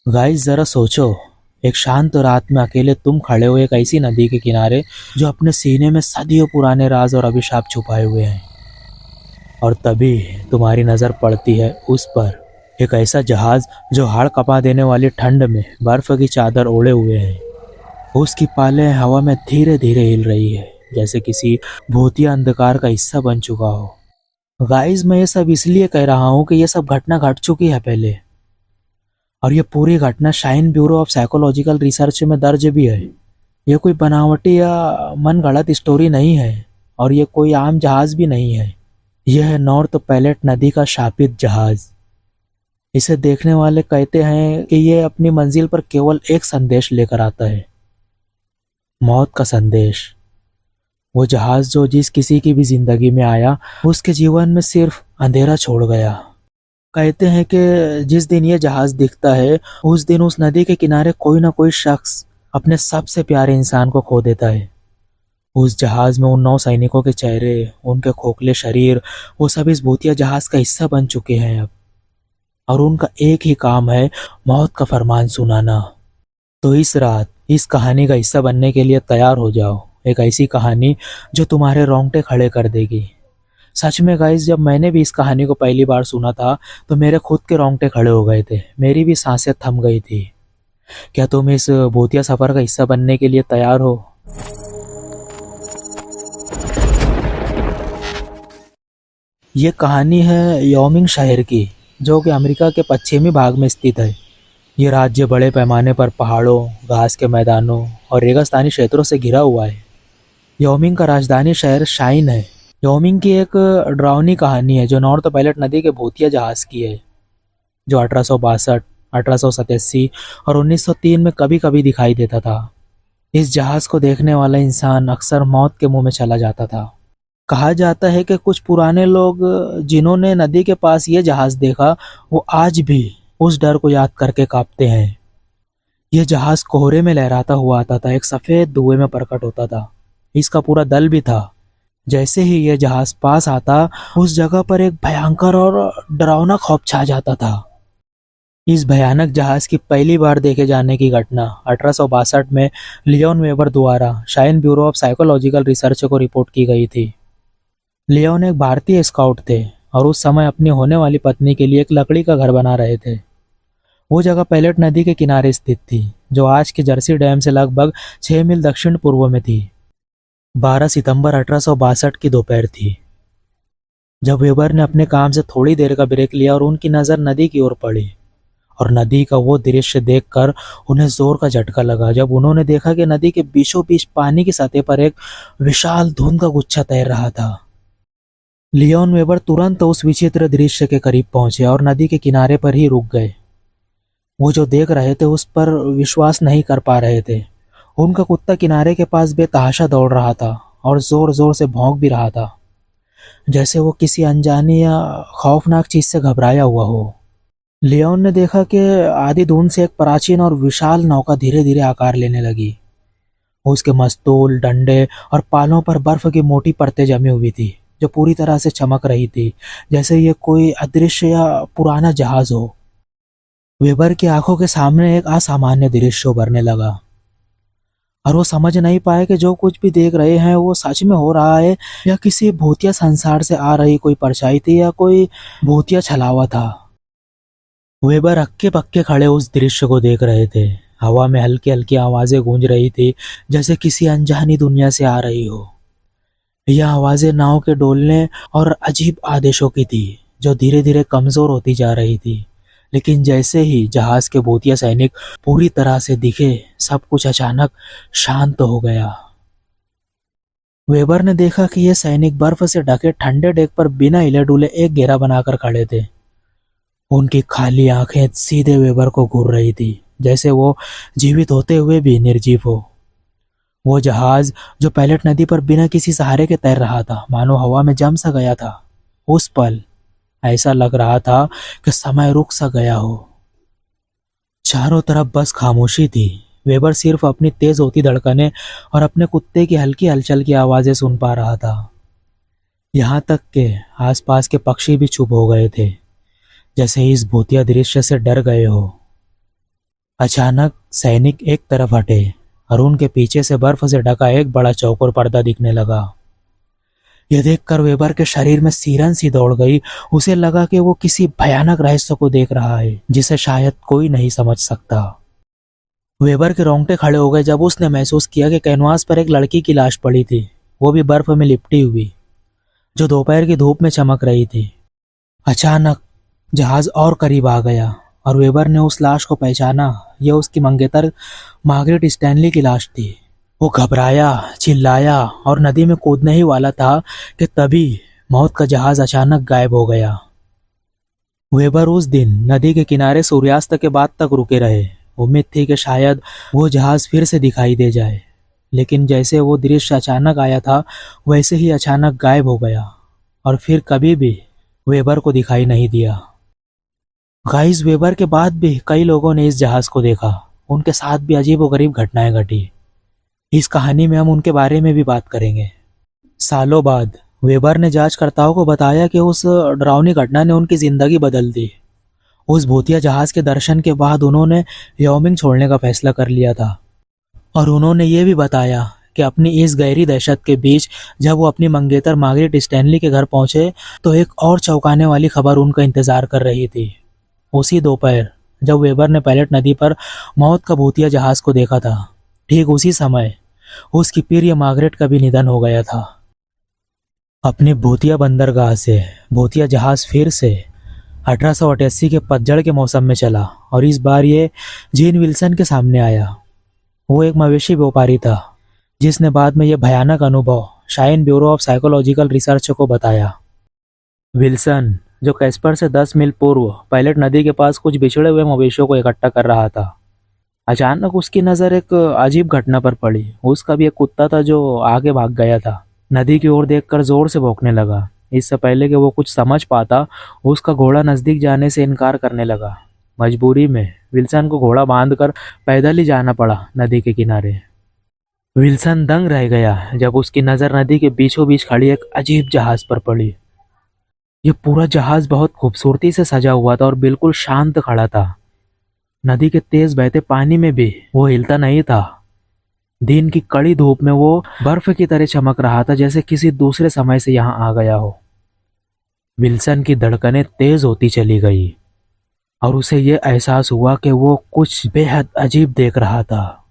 Guys जरा सोचो, एक शांत रात में अकेले तुम खड़े हो एक ऐसी नदी के किनारे जो अपने सीने में सदियों पुराने राज और अभिशाप छुपाए हुए हैं। और तभी तुम्हारी नजर पड़ती है उस पर, एक ऐसा जहाज जो हाड़ कपा देने वाली ठंड में बर्फ की चादर ओढ़े हुए है। उसकी पालें हवा में धीरे धीरे हिल रही है, जैसे किसी भूतिया अंधकार का हिस्सा बन चुका हो। गाइस मैं ये सब इसलिए कह रहा हूँ कि ये सब घटना घट चुकी है पहले, और ये पूरी घटना shine bureau of psychological research में दर्ज भी है। ये कोई बनावटी या मन गढ़ंत स्टोरी नहीं है, और ये कोई आम जहाज भी नहीं है। यह है नॉर्थ पैलेट नदी का शापित जहाज। इसे देखने वाले कहते हैं कि ये अपनी मंजिल पर केवल एक संदेश लेकर आता है, मौत का संदेश। वो जहाज जो जिस किसी की भी जिंदगी में आया, उसके जीवन में सिर्फ अंधेरा छोड़ गया। कहते हैं कि जिस दिन ये जहाज दिखता है, उस दिन उस नदी के किनारे कोई ना कोई शख्स अपने सबसे प्यारे इंसान को खो देता है। उस जहाज में उन 9 सैनिकों के चेहरे, उनके खोखले शरीर, वो सब इस भूतिया जहाज का हिस्सा बन चुके हैं अब। और उनका एक ही काम है, मौत का फरमान सुनाना। तो इस रात इस कहानी का हिस्सा बनने के लिए तैयार हो जाओ। एक ऐसी कहानी जो तुम्हारे रोंगटे खड़े कर देगी। सच में गाइस, जब मैंने भी इस कहानी को पहली बार सुना था तो मेरे खुद के रोंगटे खड़े हो गए थे, मेरी भी सांसें थम गई थी। क्या तुम इस भूतिया सफर का हिस्सा बनने के लिए तैयार हो? ये कहानी है योमिंग शहर की, जो कि अमेरिका के पश्चिमी भाग में स्थित है। ये राज्य बड़े पैमाने पर पहाड़ों, घास के मैदानों और रेगिस्तानी क्षेत्रों से घिरा हुआ है। योमिंग का राजधानी शहर शाइन है। योमिंग की एक डरावनी कहानी है जो नॉर्थ पैलेट नदी के भूतिया जहाज की है, जो 1862, 1887 और 1903 में कभी कभी दिखाई देता था। इस जहाज को देखने वाला इंसान अक्सर मौत के मुंह में चला जाता था। कहा जाता है कि कुछ पुराने लोग जिन्होंने नदी के पास ये जहाज देखा, वो आज भी उस डर को याद करके कांपते हैं। यह जहाज कोहरे में लहराता हुआ आता था, एक सफेद धुएं में प्रकट होता था। इसका पूरा दल भी था। जैसे ही यह जहाज पास आता, उस जगह पर एक भयंकर और डरावना खौफ छा जाता था। इस भयानक जहाज की पहली बार देखे जाने की घटना 1862 में लियोन वेबर द्वारा shine bureau of psychological research को रिपोर्ट की गई थी। लियोन एक भारतीय स्काउट थे और उस समय अपनी होने वाली पत्नी के लिए एक लकड़ी का घर बना रहे थे। वो जगह पैलेट नदी के किनारे स्थित थी, जो आज के जर्सी डैम से लगभग 6 मील दक्षिण पूर्व में थी। 12 सितंबर 1862 की दोपहर थी, जब वेबर ने अपने काम से थोड़ी देर का ब्रेक लिया और उनकी नज़र नदी की ओर पड़ी। और नदी का वो दृश्य देखकर उन्हें जोर का झटका लगा, जब उन्होंने देखा कि नदी के बीचों बीच पानी की सतह पर एक विशाल धुंध का गुच्छा तैर रहा था। लियोन वेबर तुरंत उस विचित्र दृश्य के करीब पहुंचे और नदी के किनारे पर ही रुक गए। वो जो देख रहे थे उस पर विश्वास नहीं कर पा रहे थे। उनका कुत्ता किनारे के पास बेतहाशा दौड़ रहा था और जोर जोर से भौंक भी रहा था, जैसे वो किसी अनजानी या खौफनाक चीज से घबराया हुआ हो। लियोन ने देखा कि आधी धुंध से एक प्राचीन और विशाल नौका धीरे धीरे आकार लेने लगी। उसके मस्तूल, डंडे और पालों पर बर्फ की मोटी परतें जमी हुई थी, जो पूरी तरह से चमक रही थी, जैसे ये कोई अदृश्य या पुराना जहाज हो। वेबर की आंखों के सामने एक असामान्य दृश्य उभरने लगा, और वो समझ नहीं पाए कि जो कुछ भी देख रहे हैं वो सच में हो रहा है या किसी भूतिया संसार से आ रही कोई परछाई थी या कोई भूतिया छलावा था। वेबर हक्के पक्के खड़े उस दृश्य को देख रहे थे। हवा में हल्की हल्की आवाजें गूंज रही थी, जैसे किसी अनजानी दुनिया से आ रही हो। यह आवाजें नाव के डोलने और अजीब आदेशों की थी, जो धीरे धीरे कमजोर होती जा रही थी। लेकिन जैसे ही जहाज के भूतिया सैनिक पूरी तरह से दिखे, सब कुछ अचानक शांत हो गया। वेबर ने देखा कि ये सैनिक बर्फ से ढके ठंडे डेक पर बिना हिले डुले एक घेरा बनाकर खड़े थे। उनकी खाली आंखें सीधे वेबर को घूर रही थी, जैसे वो जीवित होते हुए भी निर्जीव हो। वो जहाज जो पैलेट नदी पर बिना किसी सहारे के तैर रहा था, मानो हवा में जम सा गया था। उस पल ऐसा लग रहा था कि समय रुक सा गया हो। चारों तरफ बस खामोशी थी। वेबर सिर्फ अपनी तेज होती धड़कनें और अपने कुत्ते की हल्की हलचल की आवाजें सुन पा रहा था। यहाँ तक के आसपास के पक्षी भी चुप हो गए थे, जैसे इस भूतिया दृश्य से डर गए हो। अचानक सैनिक एक तरफ हटे और उनके पीछे से बर्फ से ढका एक बड़ा चौकोर पर्दा दिखने लगा। यह देखकर वेबर के शरीर में सिरन सी दौड़ गई। उसे लगा कि वो किसी भयानक रहस्य को देख रहा है जिसे शायद कोई नहीं समझ सकता। वेबर के रोंगटे खड़े हो गए जब उसने महसूस किया कि कैनवास पर एक लड़की की लाश पड़ी थी, वो भी बर्फ में लिपटी हुई, जो दोपहर की धूप में चमक रही थी। अचानक जहाज और करीब आ गया और वेबर ने उस लाश को पहचाना। यह उसकी मंगेतर मार्गरेट स्टैनली की लाश थी। वो घबराया, चिल्लाया और नदी में कूदने ही वाला था कि तभी मौत का जहाज अचानक गायब हो गया। वेबर उस दिन नदी के किनारे सूर्यास्त के बाद तक रुके रहे। उम्मीद थी कि शायद वो जहाज फिर से दिखाई दे जाए, लेकिन जैसे वो दृश्य अचानक आया था वैसे ही अचानक गायब हो गया और फिर कभी भी वेबर को दिखाई नहीं दिया। गाइस, वेबर के बाद भी कई लोगों ने इस जहाज को देखा। उनके साथ भी अजीबोगरीब घटनाएं घटी। इस कहानी में हम उनके बारे में भी बात करेंगे। सालों बाद वेबर ने जांचकर्ताओं को बताया कि उस डरावनी घटना ने उनकी जिंदगी बदल दी। उस भूतिया जहाज के दर्शन के बाद उन्होंने व्योमिंग छोड़ने का फैसला कर लिया था और उन्होंने ये भी बताया कि अपनी इस गहरी दहशत के बीच जब वो अपनी मंगेतर मार्गरेट स्टैनली के घर पहुंचे तो एक और चौंकाने वाली खबर उनका इंतजार कर रही थी। उसी दोपहर जब वेबर ने पैलेट नदी पर मौत का भूतिया जहाज को देखा था, ठीक उसी समय उसकी प्रिय मार्गरेट का भी निधन हो गया था। अपनी भूतिया बंदरगाह से भूतिया जहाज फिर से 1888 के पतझड़ के मौसम में चला और इस बार ये जीन विल्सन के सामने आया। वो एक मवेशी व्यापारी था जिसने बाद में यह भयानक अनुभव shine bureau of psychological research को बताया। विल्सन, जो कैस्पर से 10 मील पूर्व पैलेट नदी के पास कुछ बिछड़े हुए मवेशियों को इकट्ठा कर रहा था, अचानक उसकी नज़र एक अजीब घटना पर पड़ी। उसका भी एक कुत्ता था जो आगे भाग गया था। नदी की ओर देखकर जोर से भौंकने लगा। इससे पहले कि वो कुछ समझ पाता, उसका घोड़ा नजदीक जाने से इनकार करने लगा। मजबूरी में विल्सन को घोड़ा बांधकर पैदल ही जाना पड़ा नदी के किनारे। विल्सन दंग रह गया जब उसकी नज़र नदी के बीचों बीच खड़ी एक अजीब जहाज पर पड़ी। यह पूरा जहाज बहुत खूबसूरती से सजा हुआ था और बिल्कुल शांत खड़ा था। नदी के तेज बहते पानी में भी वो हिलता नहीं था। दिन की कड़ी धूप में वो बर्फ की तरह चमक रहा था, जैसे किसी दूसरे समय से यहाँ आ गया हो। विल्सन की धड़कनें तेज होती चली गई और उसे ये एहसास हुआ कि वो कुछ बेहद अजीब देख रहा था।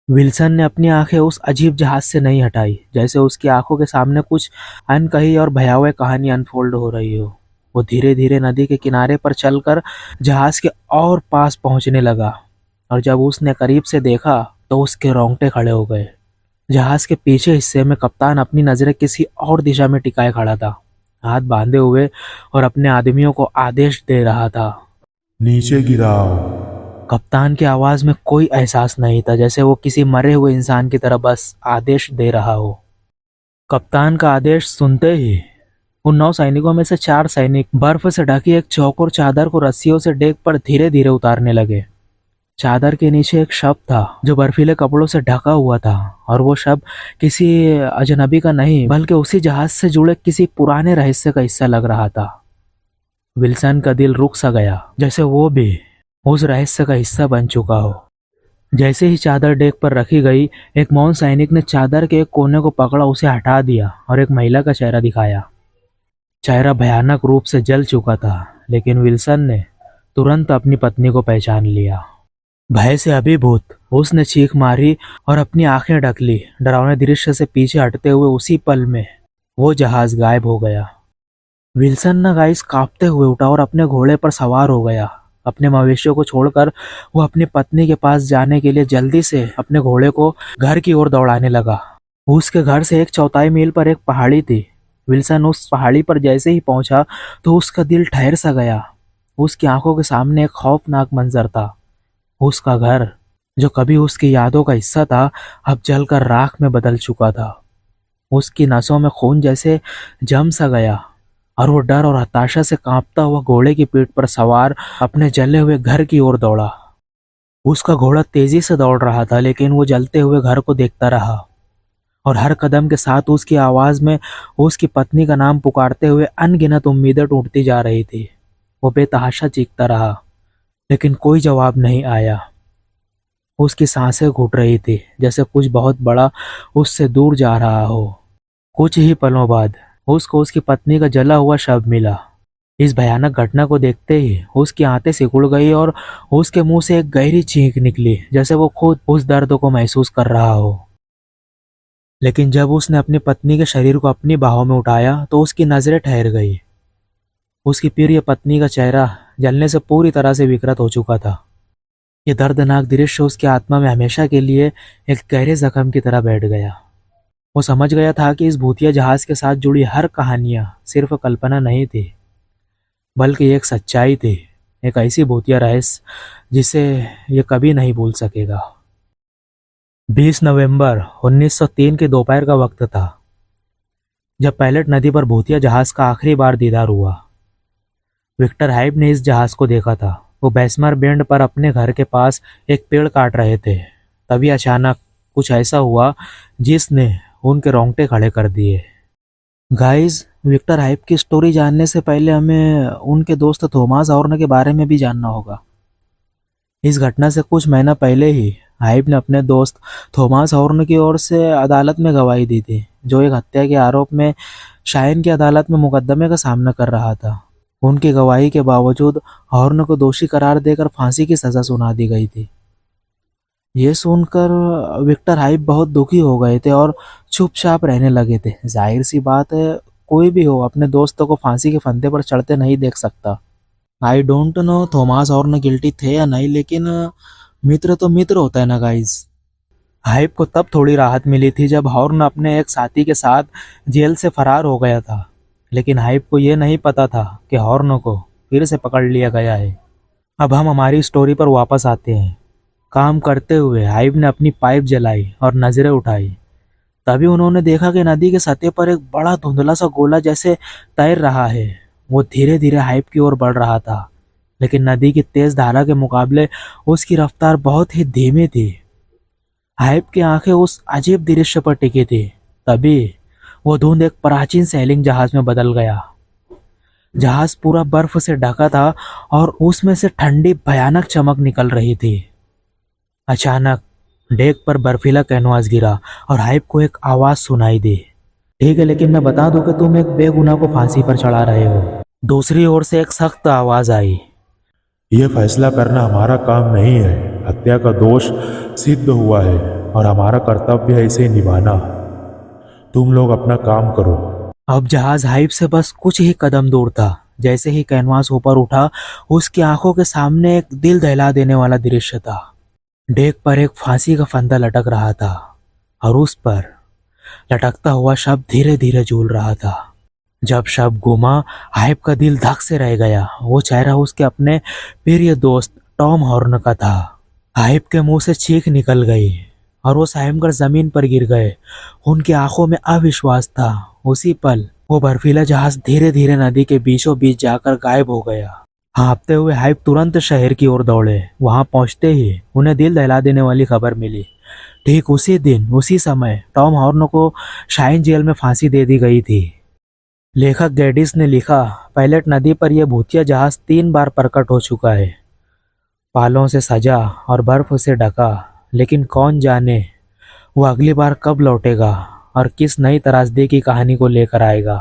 विल्सन ने अपनी आंखें उस अजीब जहाज से नहीं हटाई, जैसे उसकी आंखों के सामने कुछ अनकही और भयावह कहानी अनफोल्ड हो रही हो। वो धीरे धीरे नदी के किनारे पर चलकर जहाज के और पास पहुंचने लगा और जब उसने करीब से देखा तो उसके रोंगटे खड़े हो गए। जहाज के पीछे हिस्से में कप्तान अपनी नजरें किसी और दिशा में टिकाए खड़ा था, हाथ बांधे हुए और अपने आदमियों को आदेश दे रहा था, नीचे गिराओ। कप्तान की आवाज में कोई एहसास नहीं था, जैसे वो किसी मरे हुए इंसान की तरह बस आदेश दे रहा हो। कप्तान का आदेश सुनते ही उन 9 सैनिकों में से 4 सैनिक बर्फ से ढकी एक चौकोर चादर को रस्सियों से डेक पर धीरे धीरे उतारने लगे। चादर के नीचे एक शव था जो बर्फीले कपड़ों से ढका हुआ था और वो शव किसी अजनबी का नहीं बल्कि उसी जहाज से जुड़े किसी पुराने रहस्य का हिस्सा लग रहा था। विल्सन का दिल रुक सा गया, जैसे वो भी उस रहस्य का हिस्सा बन चुका हो। जैसे ही चादर डेक पर रखी गई, एक मौन सैनिक ने चादर के एक कोने को पकड़ा, उसे हटा दिया और एक महिला का चेहरा दिखाया। चेहरा भयानक रूप से जल चुका था, लेकिन विल्सन ने तुरंत अपनी पत्नी को पहचान लिया। भय से अभिभूत उसने चीख मारी और अपनी आंखें ढक ली। डरावने दृश्य से पीछे हटते हुए उसी पल में वो जहाज गायब हो गया। विल्सन न गाइस कांपते हुए उठा और अपने घोड़े पर सवार हो गया। अपने मवेशियों को छोड़कर वो अपनी पत्नी के पास जाने के लिए जल्दी से अपने घोड़े को घर की ओर दौड़ाने लगा। उसके घर से 1/4 मील पर एक पहाड़ी थी। विल्सन उस पहाड़ी पर जैसे ही पहुंचा तो उसका दिल ठहर सा गया। उसकी आंखों के सामने एक खौफनाक मंजर था। उसका घर, जो कभी उसकी यादों का हिस्सा था, अब जलकर राख में बदल चुका था। उसकी नसों में खून जैसे जम सा गया और वो डर और हताशा से कांपता हुआ घोड़े की पीठ पर सवार अपने जले हुए घर की ओर दौड़ा। उसका घोड़ा तेजी से दौड़ रहा था, लेकिन वो जलते हुए घर को देखता रहा और हर कदम के साथ उसकी आवाज में उसकी पत्नी का नाम पुकारते हुए अनगिनत उम्मीदें टूटती जा रही थी। वो बेतहाशा चीखता रहा, लेकिन कोई जवाब नहीं आया। उसकी सांसें घुट रही थी, जैसे कुछ बहुत बड़ा उससे दूर जा रहा हो। कुछ ही पलों बाद उसको उसकी पत्नी का जला हुआ शव मिला। इस भयानक घटना को देखते ही उसकी आंखें सिकुड़ गई और उसके मुंह से एक गहरी चीख निकली, जैसे वो खुद उस दर्द को महसूस कर रहा हो। लेकिन जब उसने अपनी पत्नी के शरीर को अपनी बाहों में उठाया तो उसकी नजरें ठहर गई। उसकी प्रिय पत्नी का चेहरा जलने से पूरी तरह से विकृत हो चुका था। ये दर्दनाक दृश्य उसकी आत्मा में हमेशा के लिए एक गहरे जख्म की तरह बैठ गया। वो समझ गया था कि इस भूतिया जहाज के साथ जुड़ी हर कहानियां सिर्फ कल्पना नहीं थी, बल्कि एक सच्चाई थी, एक ऐसी भूतिया रहस्य जिसे ये कभी नहीं भूल सकेगा। 20 नवंबर 1903 के दोपहर का वक्त था, जब पैलेट नदी पर भूतिया जहाज का आखिरी बार दीदार हुआ। विक्टर हाइब ने इस जहाज को देखा था। वो बैस्मर बेंड पर अपने घर के पास एक पेड़ काट रहे थे। तभी अचानक कुछ ऐसा हुआ जिसने उनके रोंगटे खड़े कर दिए। गाइस, विक्टर हाइब की स्टोरी जानने से पहले हमें उनके दोस्त थॉमस हॉर्न के बारे में भी जानना होगा। इस घटना से कुछ महीना पहले ही हाइब ने अपने दोस्त थॉमस हॉर्न की ओर से अदालत में गवाही दी थी, जो एक हत्या के आरोप में शाइन की अदालत में मुकदमे का सामना कर रहा था। उनकी गवाही के बावजूद हॉर्न को दोषी करार देकर फांसी की सजा सुना दी गई थी। ये सुनकर विक्टर हाइब बहुत दुखी हो गए थे और चुपचाप रहने लगे थे। जाहिर सी बात है, कोई भी हो अपने दोस्तों को फांसी के फंदे पर चढ़ते नहीं देख सकता। I don't know Thomas horn guilty थे या नहीं, लेकिन मित्र तो मित्र होता है ना गाइज। हाइब को तब थोड़ी राहत मिली थी जब हॉर्न अपने एक साथी के साथ जेल से फरार हो गया था, लेकिन हाइब को यह नहीं पता था कि हॉर्न को फिर से पकड़ लिया गया है। अब हम हमारी स्टोरी पर वापस आते हैं। काम करते हुए हाइब ने अपनी पाइप जलाई और नजरें उठाई। तभी उन्होंने देखा कि नदी के सतह पर एक बड़ा धुंधला सा गोला जैसे तैर रहा है। वो धीरे धीरे हाइब की ओर बढ़ रहा था, लेकिन नदी की तेज धारा के मुकाबले उसकी रफ्तार बहुत ही धीमी थी। हाइब की आंखें उस अजीब दृश्य पर टिकी थी। तभी वो धुंध एक प्राचीन सैलिंग जहाज में बदल गया। जहाज पूरा बर्फ से ढका था और उसमें से ठंडी भयानक चमक निकल रही थी। अचानक डेक पर बर्फीला कैनवास गिरा और हाइब को एक आवाज सुनाई दी। ठीक है, लेकिन मैं बता दूं कि तुम एक बेगुनाह को फांसी पर चढ़ा रहे हो। दूसरी ओर से एक सख्त आवाज आई। यह फैसला करना हमारा काम नहीं है। हत्या का दोष सिद्ध हुआ है और हमारा कर्तव्य है इसे निभाना। तुम लोग अपना काम करो। अब जहाज हाइब से बस कुछ ही कदम दूर था। जैसे ही कैनवास ऊपर उठा, उसकी आंखों के सामने एक दिल दहला देने वाला दृश्य था। डेक पर एक फांसी का फंदा लटक रहा था और उस पर लटकता हुआ शव धीरे धीरे झूल रहा था। जब शव घूमा, हाइब का दिल धक से रह गया। वो चेहरा उसके अपने प्रिय दोस्त टॉम हॉर्न का था। हाइब के मुंह से चीख निकल गई और वो सहमकर जमीन पर गिर गए। उनकी आंखों में अविश्वास था। उसी पल वो बर्फीला जहाज धीरे धीरे नदी के बीचों बीच जाकर गायब हो गया। हाँफते हुए हाइब तुरंत शहर की ओर दौड़े। वहां पहुंचते ही उन्हें दिल दहला देने वाली खबर मिली। ठीक उसी दिन उसी समय टॉम हॉर्न को शाइन जेल में फांसी दे दी गई थी। लेखक गैडिस ने लिखा, पैलेट नदी पर यह भूतिया जहाज 3 बार प्रकट हो चुका है, पालों से सजा और बर्फ से ढका। लेकिन कौन जाने वो अगली बार कब लौटेगा और किस नई त्रासदी की कहानी को लेकर आएगा।